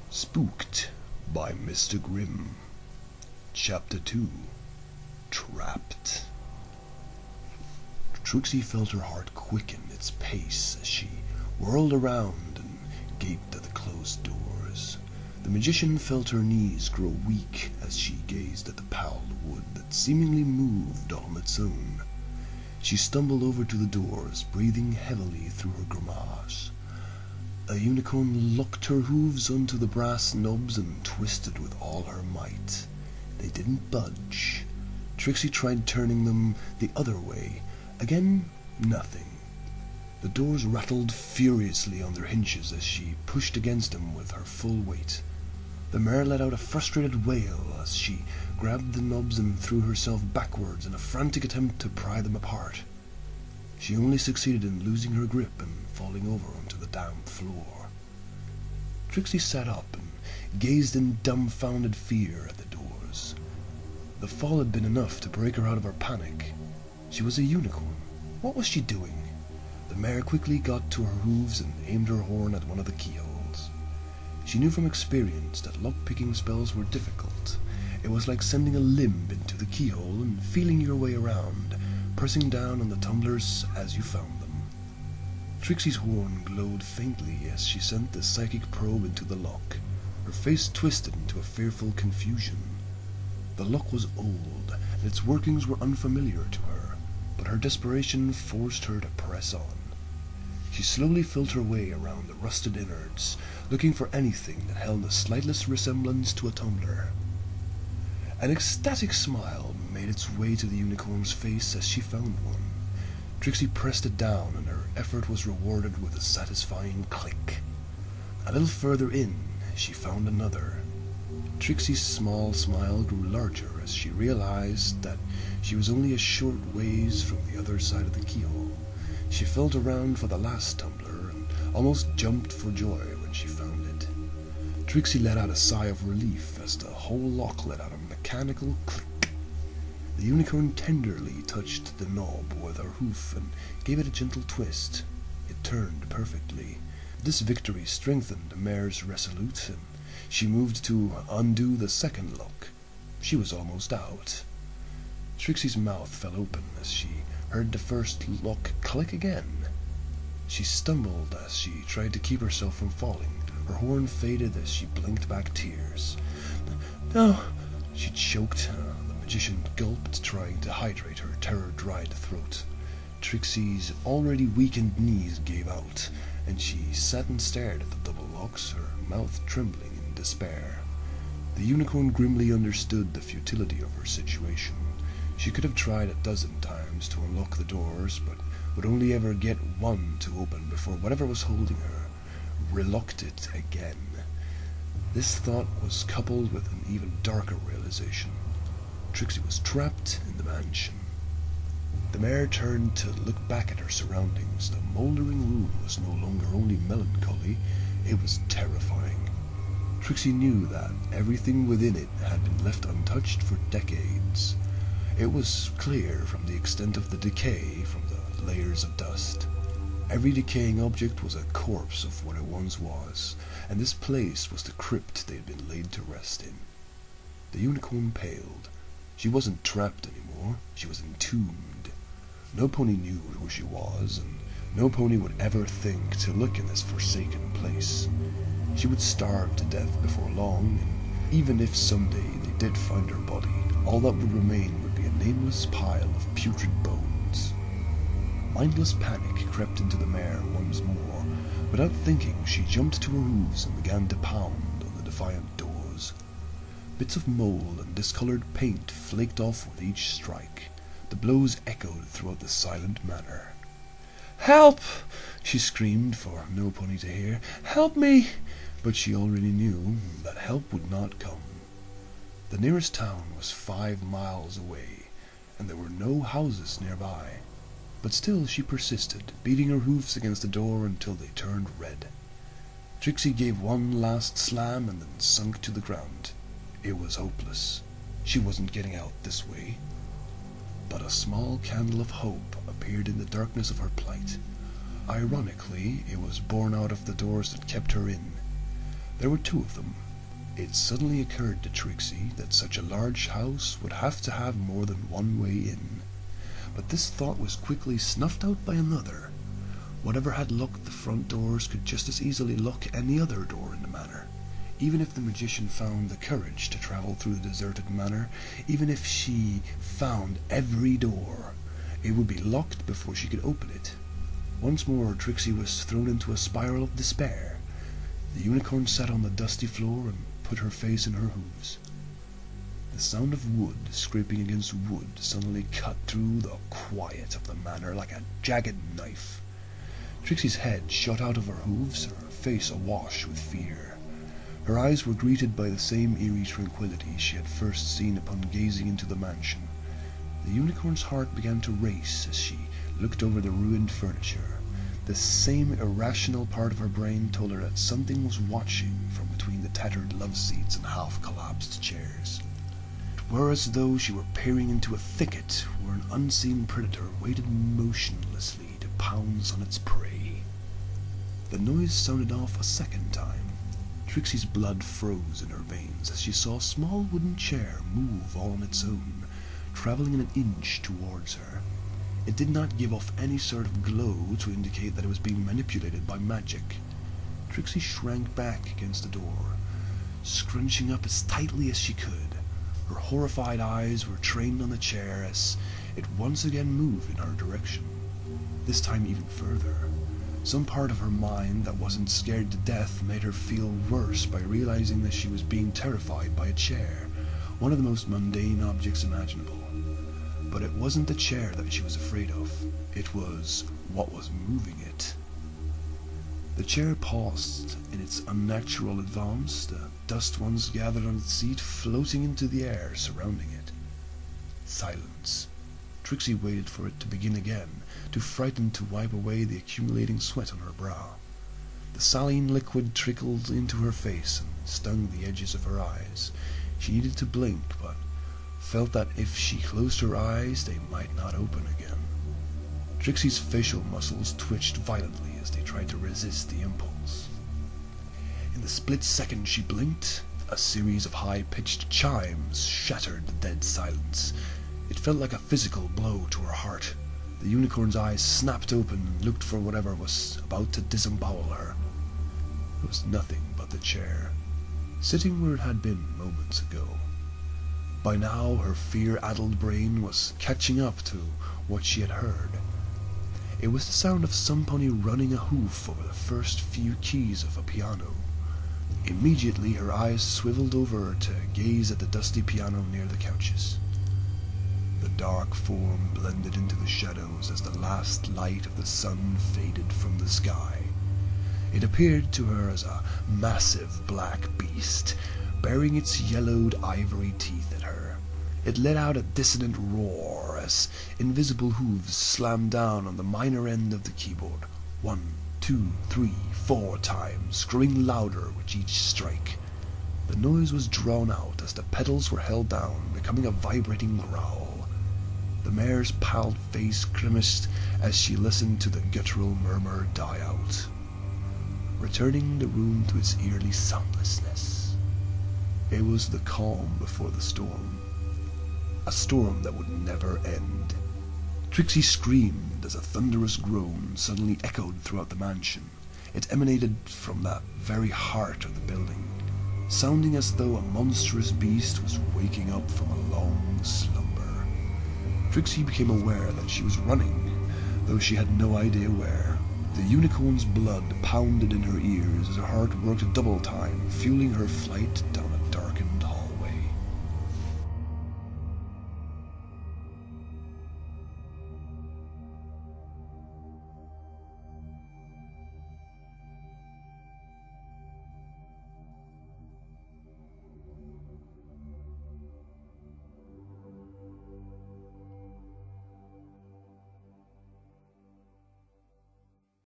Spooked by Mr. Grimm. Chapter 2. Trapped. Trixie felt her heart quicken its pace as she whirled around and gaped at the closed doors. The magician felt her knees grow weak as she gazed at the piled wood that seemingly moved on its own. She stumbled over to the doors, breathing heavily through her grimace. A unicorn locked her hooves onto the brass knobs and twisted with all her might. They didn't budge. Trixie tried turning them the other way. Again, nothing. The doors rattled furiously on their hinges as she pushed against them with her full weight. The mare let out a frustrated wail as she grabbed the knobs and threw herself backwards in a frantic attempt to pry them apart. She only succeeded in losing her grip and falling over onto the damp floor. Trixie sat up and gazed in dumbfounded fear at the doors. The fall had been enough to break her out of her panic. She was a unicorn. What was she doing? The mare quickly got to her hooves and aimed her horn at one of the keyholes. She knew from experience that lock-picking spells were difficult. It was like sending a limb into the keyhole and feeling your way around, pressing down on the tumblers as you found them. Trixie's horn glowed faintly as she sent the psychic probe into the lock. Her face twisted into a fearful confusion. The lock was old, and its workings were unfamiliar to her, but her desperation forced her to press on. She slowly felt her way around the rusted innards, looking for anything that held the slightest resemblance to a tumbler. An ecstatic smile made its way to the unicorn's face as she found one. Trixie pressed it down, and her effort was rewarded with a satisfying click. A little further in, she found another. Trixie's small smile grew larger as she realized that she was only a short ways from the other side of the keyhole. She felt around for the last tumbler and almost jumped for joy when she found it. Trixie let out a sigh of relief as the whole lock let out a mechanical click. The unicorn tenderly touched the knob with her hoof and gave it a gentle twist. It turned perfectly. This victory strengthened the mare's resolute, and she moved to undo the second lock. She was almost out. Trixie's mouth fell open as she heard the first lock click again. She stumbled as she tried to keep herself from falling. Her horn faded as she blinked back tears. "No," she choked. The magician gulped, trying to hydrate her terror-dried throat. Trixie's already weakened knees gave out, and she sat and stared at the double locks, her mouth trembling in despair. The unicorn grimly understood the futility of her situation. She could have tried a dozen times to unlock the doors, but would only ever get one to open before whatever was holding her relocked it again. This thought was coupled with an even darker realization. Trixie was trapped in the mansion. The mare turned to look back at her surroundings. The moldering room was no longer only melancholy, it was terrifying. Trixie knew that everything within it had been left untouched for decades. It was clear from the extent of the decay, from the layers of dust. Every decaying object was a corpse of what it once was, and this place was the crypt they had been laid to rest in. The unicorn paled. She wasn't trapped anymore, she was entombed. No pony knew who she was, and no pony would ever think to look in this forsaken place. She would starve to death before long, and even if someday they did find her body, all that would remain would be a nameless pile of putrid bones. Mindless panic crept into the mare once more. Without thinking, she jumped to her hooves and began to pound on the defiant doors. Bits of mold and discolored paint flaked off with each strike. The blows echoed throughout the silent manor. "Help!" she screamed, for no pony to hear. "Help me!" But she already knew that help would not come. The nearest town was 5 miles away, and there were no houses nearby. But still she persisted, beating her hoofs against the door until they turned red. Trixie gave one last slam and then sunk to the ground. It was hopeless. She wasn't getting out this way. But a small candle of hope appeared in the darkness of her plight. Ironically, it was born out of the doors that kept her in. There were two of them. It suddenly occurred to Trixie that such a large house would have to have more than one way in. But this thought was quickly snuffed out by another. Whatever had locked the front doors could just as easily lock any other door in the manor. Even if the magician found the courage to travel through the deserted manor, even if she found every door, it would be locked before she could open it. Once more, Trixie was thrown into a spiral of despair. The unicorn sat on the dusty floor and put her face in her hooves. The sound of wood scraping against wood suddenly cut through the quiet of the manor like a jagged knife. Trixie's head shot out of her hooves, her face awash with fear. Her eyes were greeted by the same eerie tranquility she had first seen upon gazing into the mansion. The unicorn's heart began to race as she looked over the ruined furniture. The same irrational part of her brain told her that something was watching from between the tattered love seats and half-collapsed chairs. It were as though she were peering into a thicket where an unseen predator waited motionlessly to pounce on its prey. The noise sounded off a second time. Trixie's blood froze in her veins as she saw a small wooden chair move all on its own, traveling an inch towards her. It did not give off any sort of glow to indicate that it was being manipulated by magic. Trixie shrank back against the door, scrunching up as tightly as she could. Her horrified eyes were trained on the chair as it once again moved in her direction, this time even further. Some part of her mind that wasn't scared to death made her feel worse by realizing that she was being terrified by a chair, one of the most mundane objects imaginable. But it wasn't the chair that she was afraid of, it was what was moving it. The chair paused in its unnatural advance, the dust once gathered on its seat floating into the air surrounding it. Silence. Trixie waited for it to begin again, too frightened to wipe away the accumulating sweat on her brow. The saline liquid trickled into her face and stung the edges of her eyes. She needed to blink, but felt that if she closed her eyes, they might not open again. Trixie's facial muscles twitched violently as they tried to resist the impulse. In the split second she blinked, a series of high-pitched chimes shattered the dead silence. It felt like a physical blow to her heart. The unicorn's eyes snapped open and looked for whatever was about to disembowel her. It was nothing but the chair, sitting where it had been moments ago. By now her fear-addled brain was catching up to what she had heard. It was the sound of somebody running a hoof over the first few keys of a piano. Immediately her eyes swiveled over to gaze at the dusty piano near the couches. The dark form blended into the shadows as the last light of the sun faded from the sky. It appeared to her as a massive black beast, baring its yellowed ivory teeth at her. It let out a dissonant roar as invisible hooves slammed down on the minor end of the keyboard, 1, 2, 3, 4 times, growing louder with each strike. The noise was drawn out as the pedals were held down, becoming a vibrating growl. The mare's pallid face grimaced as she listened to the guttural murmur die out, returning the room to its eerie soundlessness. It was the calm before the storm, a storm that would never end. Trixie screamed as a thunderous groan suddenly echoed throughout the mansion. It emanated from the very heart of the building, sounding as though a monstrous beast was waking up from a long slumber. Trixie became aware that she was running, though she had no idea where. The unicorn's blood pounded in her ears as her heart worked double time, fueling her flight down